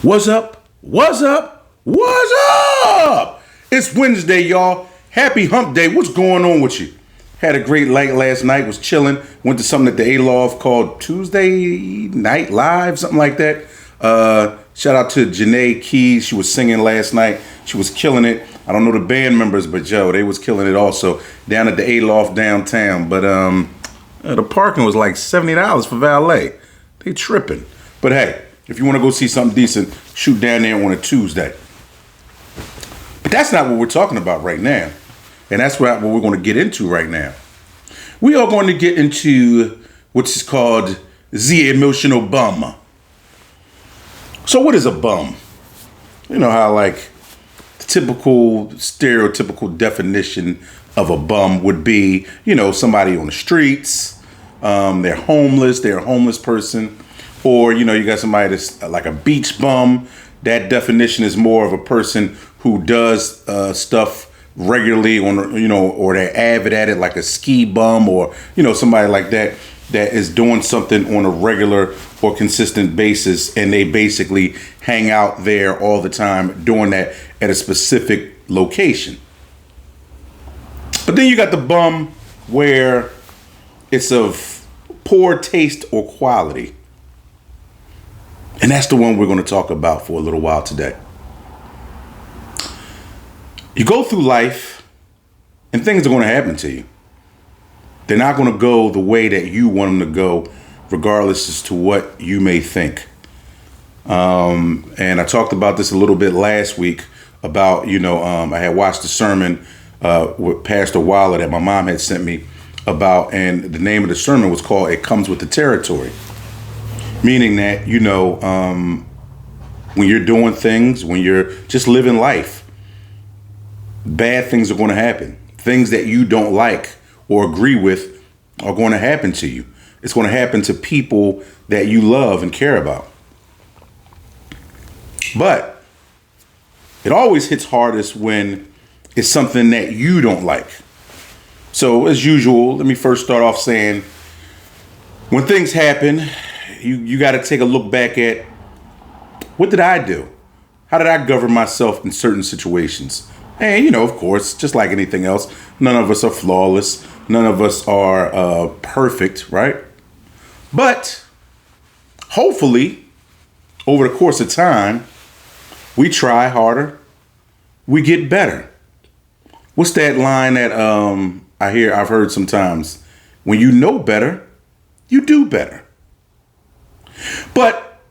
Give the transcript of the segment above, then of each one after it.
What's up? What's up? What's up? It's Wednesday, y'all. Happy hump day. What's going on with you? Had a great night last night. Was chilling. Went to something at the A-Loft called Tuesday Night Live, something like that. Shout out to Janae Keys. She was singing last night. She was killing it. I don't know the band members, but yo, they was killing it also down at the A-Loft downtown. But the parking was like $70 for valet. They tripping. But hey, if you want to go see something decent, shoot down there on a Tuesday. But that's not what we're talking about right now. And that's what we're going to get into right now. We are going to get into what's called the emotional bum. So what is a bum? You know how like the typical stereotypical definition of a bum would be, you know, somebody on the streets, they're homeless, they're a homeless person. Or, you know, you got somebody that's like a beach bum. That definition is more of a person who does stuff regularly on, you know, or they're avid at it, like a ski bum or, you know, somebody like that that is doing something on a regular or consistent basis. And they basically hang out there all the time doing that at a specific location. But then you got the bum where it's of poor taste or quality. And that's the one we're going to talk about for a little while today. You go through life and things are going to happen to you. They're not going to go the way that you want them to go, regardless as to what you may think. And I talked about this a little bit last week about, you know, I had watched a sermon with Pastor Waller that my mom had sent me about, and the name of the sermon was called "It Comes with the Territory." Meaning that, you know, when you're doing things, when you're just living life, bad things are going to happen. Things that you don't like or agree with are going to happen to you. It's going to happen to people that you love and care about. But it always hits hardest when it's something that you don't like. So as usual, let me first start off saying, when things happen, you got to take a look back at, what did I do? How did I govern myself in certain situations? And, you know, of course, just like anything else, none of us are flawless. None of us are perfect, right? But hopefully, over the course of time, we try harder. We get better. What's that line that I've heard sometimes? When you know better, you do better. But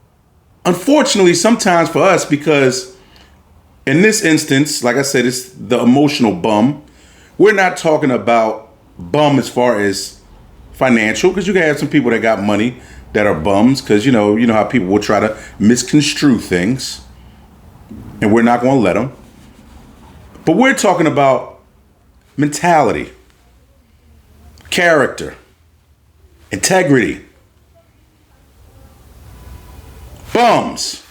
unfortunately, sometimes for us, because in this instance, like I said, it's the emotional bum. We're not talking about bum as far as financial, because you can have some people that got money that are bums, because you know how people will try to misconstrue things, and we're not going to let them. But we're talking about mentality, character, integrity. Bums.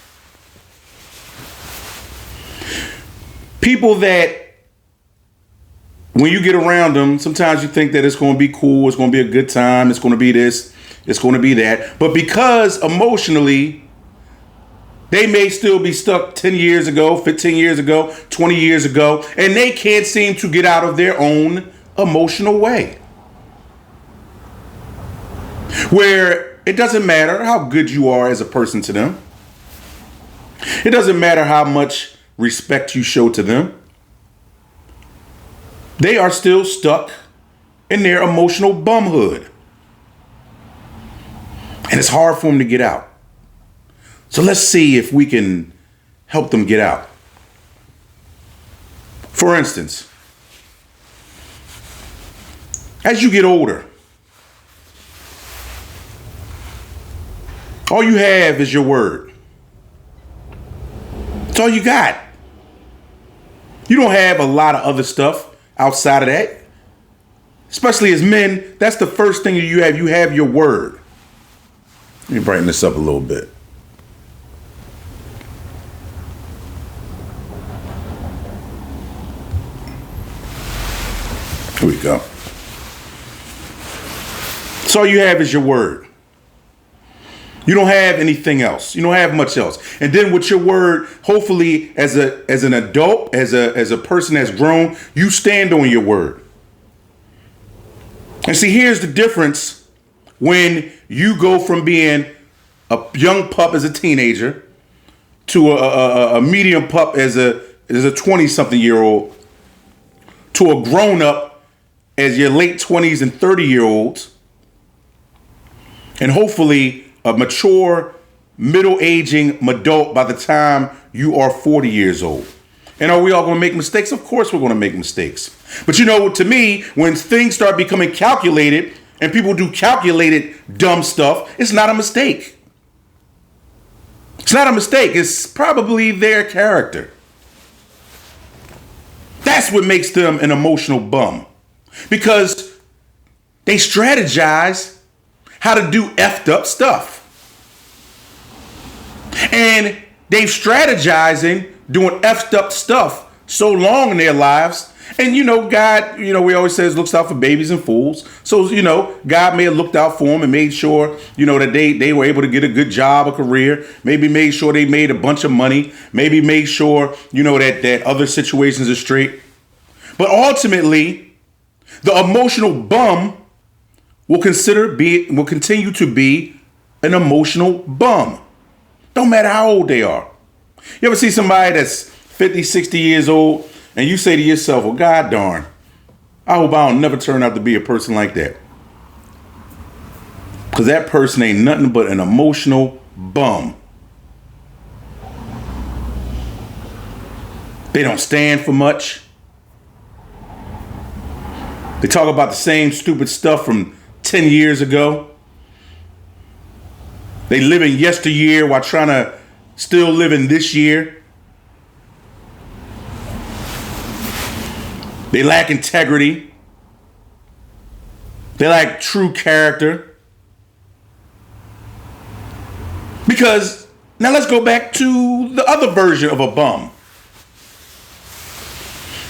People that when you get around them, sometimes you think that it's going to be cool, it's going to be a good time, it's going to be this, it's going to be that. But because emotionally, they may still be stuck 10 years ago, 15 years ago, 20 years ago, and they can't seem to get out of their own emotional way. Where it doesn't matter how good you are as a person to them. It doesn't matter how much respect you show to them. They are still stuck in their emotional bumhood. And it's hard for them to get out. So let's see if we can help them get out. For instance, as you get older, all you have is your word. That's all you got. You don't have a lot of other stuff outside of that. Especially as men, that's the first thing you have. You have your word. Let me brighten this up a little bit. Here we go. So all you have is your word. You don't have anything else. You don't have much else. And then with your word, hopefully as an adult, as a person that's grown, you stand on your word. And see, here's the difference when you go from being a young pup as a teenager to a medium pup as a 20-something-year-old to a grown-up as your late 20s and 30-year-olds, and hopefully a mature, middle-aging adult by the time you are 40 years old. And are we all going to make mistakes? Of course we're going to make mistakes. But you know, to me, when things start becoming calculated and people do calculated dumb stuff, it's not a mistake. It's not a mistake. It's probably their character. That's what makes them an emotional bum. Because they strategize how to do effed up stuff. And they've strategizing doing effed up stuff so long in their lives. And you know, God, you know, we always says looks out for babies and fools. So, you know, God may have looked out for them and made sure, you know, that they were able to get a good job, a career, maybe made sure they made a bunch of money, maybe made sure, you know, that other situations are straight. But ultimately, the emotional bum will continue to be an emotional bum. Don't matter how old they are. You ever see somebody that's 50, 60 years old and you say to yourself, well, God darn, I hope I don't never turn out to be a person like that. Because that person ain't nothing but an emotional bum. They don't stand for much. They talk about the same stupid stuff from 10 years ago. They live in yesteryear while trying to still live in this year. They lack integrity. They lack true character. Because now let's go back to the other version of a bum.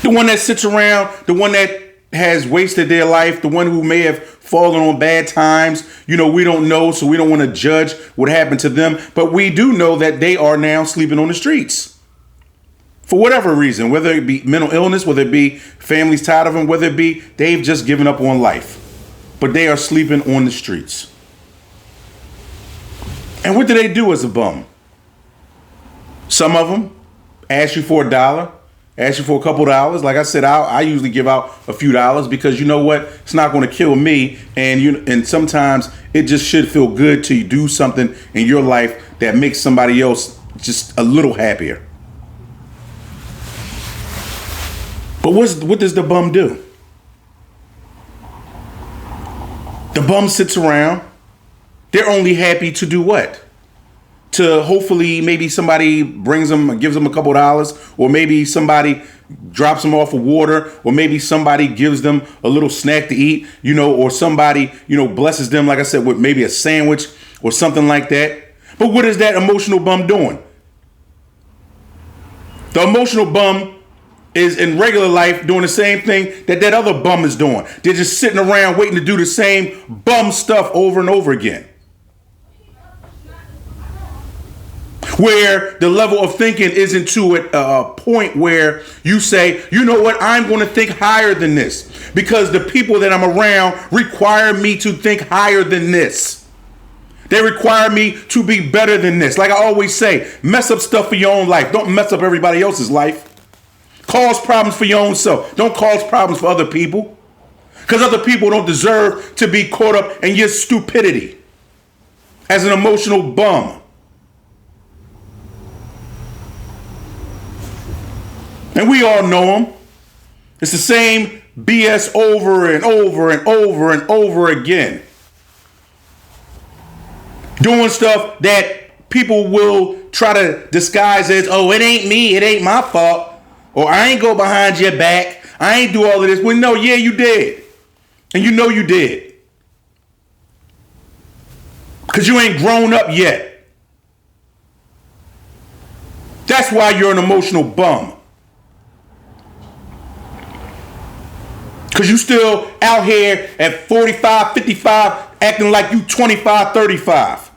The one that sits around, the one that has wasted their life, the one who may have fallen on bad times. You know, we don't know, so we don't want to judge what happened to them. But we do know that they are now sleeping on the streets. For whatever reason, whether it be mental illness, whether it be families tired of them, whether it be they've just given up on life. But they are sleeping on the streets. And what do they do as a bum? Some of them ask you for $1. Ask you for a couple dollars. Like I said, I usually give out a few dollars because you know what? It's not going to kill me. And sometimes it just should feel good to do something in your life that makes somebody else just a little happier. But what does the bum do? The bum sits around. They're only happy to do what? To hopefully maybe somebody gives them a couple dollars, or maybe somebody drops them off of water, or maybe somebody gives them a little snack to eat, you know, or somebody, you know, blesses them, like I said, with maybe a sandwich or something like that. But what is that emotional bum doing? The emotional bum is in regular life doing the same thing that other bum is doing. They're just sitting around waiting to do the same bum stuff over and over again. Where the level of thinking isn't to a point where you say, you know what, I'm going to think higher than this. Because the people that I'm around require me to think higher than this. They require me to be better than this. Like I always say, mess up stuff for your own life. Don't mess up everybody else's life. Cause problems for your own self. Don't cause problems for other people. Because other people don't deserve to be caught up in your stupidity as an emotional bum. And we all know them. It's the same BS over and over and over and over again. Doing stuff that people will try to disguise as, oh, it ain't me, it ain't my fault. Or I ain't go behind your back. I ain't do all of this. Well, no, yeah, you did. And you know you did. Because you ain't grown up yet. That's why you're an emotional bum. Because you still out here at 45, 55, acting like you 25, 35.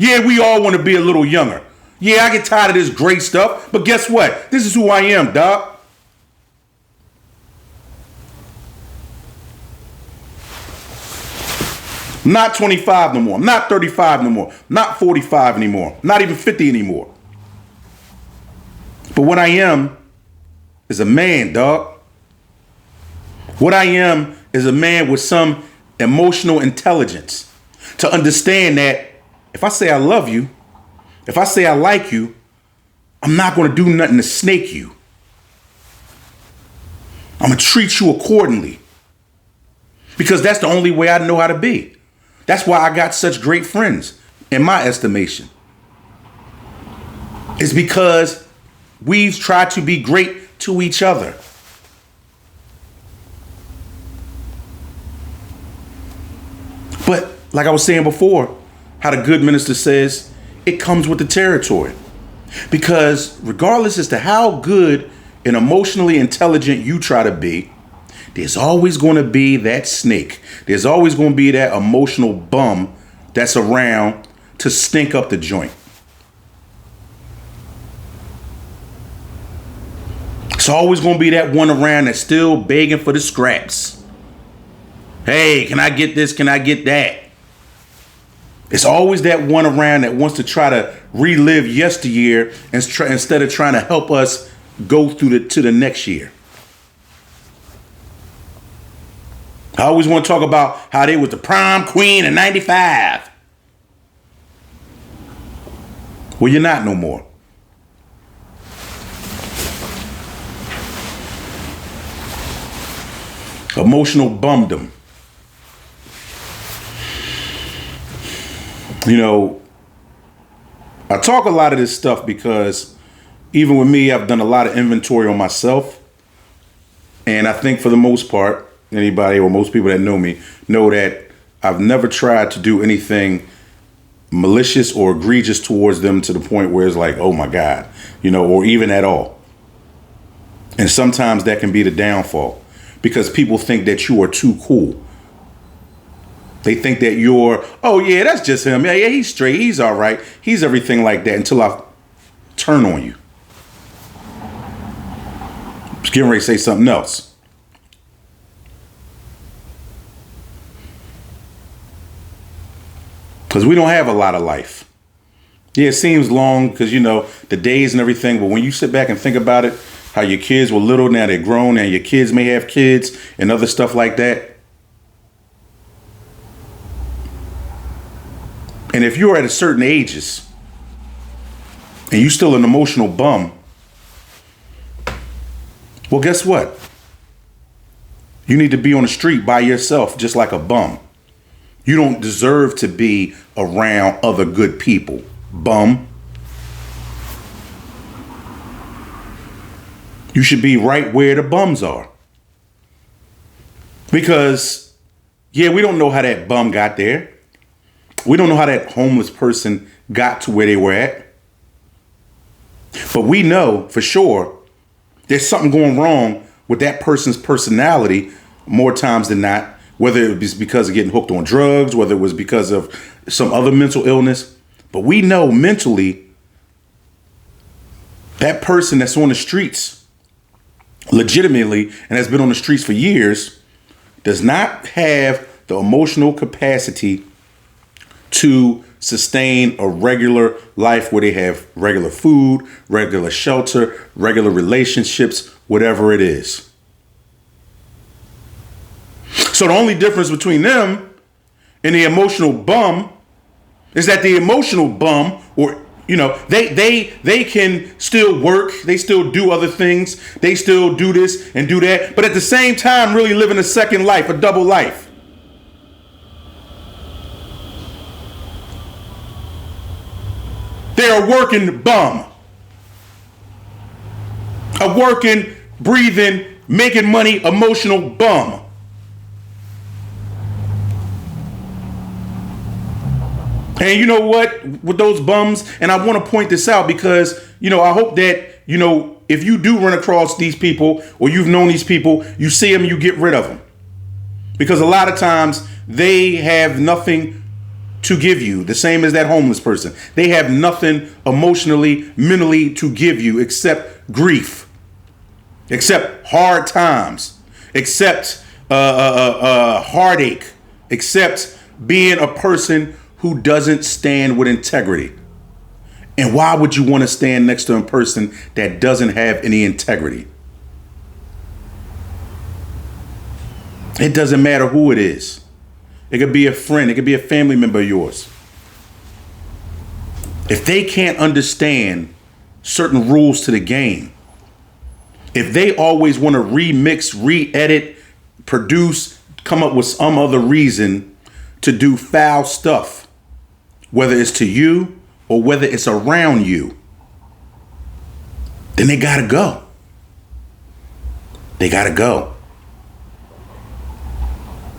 Yeah, we all want to be a little younger. Yeah, I get tired of this gray stuff, but guess what? This is who I am, dog. I'm not 25 no more. I'm not 35 no more. I'm not 45 anymore. I'm not even 50 anymore. But what I am is a man, dog. What I am is a man with some emotional intelligence to understand that if I say I love you, if I say I like you, I'm not going to do nothing to snake you. I'm going to treat you accordingly because that's the only way I know how to be. That's why I got such great friends, in my estimation. It's because we've tried to be great to each other. But like I was saying before, how the good minister says, it comes with the territory. Because regardless as to how good and emotionally intelligent you try to be, there's always going to be that snake. There's always going to be that emotional bum that's around to stink up the joint. It's always going to be that one around that's still begging for the scraps. Hey, can I get this? Can I get that? It's always that one around that wants to try to relive yesteryear instead of trying to help us go through to the next year. I always want to talk about how they was the prom queen in 95. Well, you're not no more. Emotional bumdom. You know, I talk a lot of this stuff because even with me, I've done a lot of inventory on myself. And I think for the most part, anybody or most people that know me know that I've never tried to do anything malicious or egregious towards them to the point where it's like, oh my God, you know, or even at all. And sometimes that can be the downfall because people think that you are too cool. They think that you're, oh yeah, that's just him. Yeah, he's straight. He's all right. He's everything like that until I turn on you. Just getting ready to say something else. Because we don't have a lot of life. Yeah, it seems long because, you know, the days and everything. But when you sit back and think about it, how your kids were little, now they're grown, and your kids may have kids and other stuff like that. And if you're at a certain ages and you're still an emotional bum, well, guess what? You need to be on the street by yourself, just like a bum. You don't deserve to be around other good people, bum. You should be right where the bums are. Because, yeah, we don't know how that bum got there. We don't know how that homeless person got to where they were at. But we know for sure there's something going wrong with that person's personality more times than not, whether it was because of getting hooked on drugs, whether it was because of some other mental illness. But we know mentally that person that's on the streets legitimately and has been on the streets for years does not have the emotional capacity to sustain a regular life where they have regular food, regular shelter, regular relationships, whatever it is. So the only difference between them and the emotional bum is that the emotional bum, or you know, they can still work, they still do other things, they still do this and do that, but at the same time really living a second life, a double life. They're a working bum. A working, breathing, making money, emotional bum. And you know what, with those bums, and I want to point this out because, you know, I hope that, you know, if you do run across these people or you've known these people, you see them, you get rid of them. Because a lot of times they have nothing to give you, the same as that homeless person. They have nothing emotionally, mentally to give you except grief, except hard times, except heartache, except being a person who doesn't stand with integrity. And why would you want to stand next to a person that doesn't have any integrity? It doesn't matter who it is. It could be a friend. It could be a family member of yours. If they can't understand certain rules to the game, if they always want to remix, re-edit, produce, come up with some other reason to do foul stuff, whether it's to you or whether it's around you, then they gotta go. They gotta go.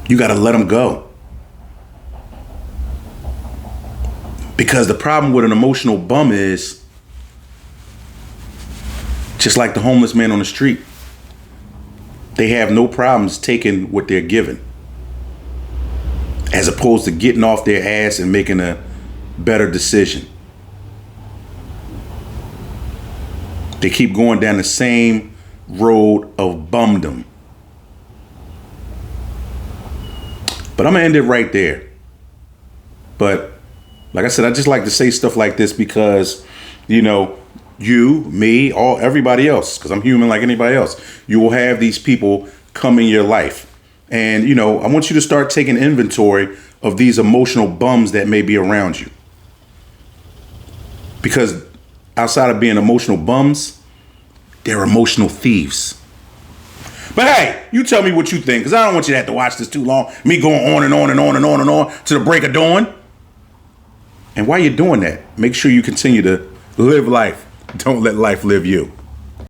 You gotta let them go. Because the problem with an emotional bum is, just like the homeless man on the street, they have no problems taking what they're given, as opposed to getting off their ass and making a better decision. They keep going down the same road of bumdom. But I'm gonna end it right there. But like I said, I just like to say stuff like this because, you know, you, me, everybody else, because I'm human like anybody else, you will have these people come in your life. And, you know, I want you to start taking inventory of these emotional bums that may be around you. Because outside of being emotional bums, they're emotional thieves. But hey, you tell me what you think, because I don't want you to have to watch this too long. Me going on and on and on and on and on to the break of dawn. And while you're doing that, make sure you continue to live life. Don't let life live you.